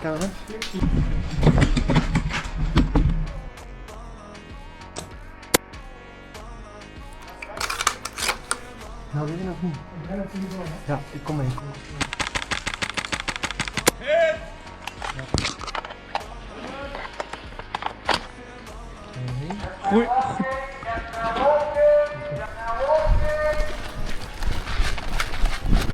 Gaan we? Nou, wil je nog niet? Ja, ik kom mee. Goeie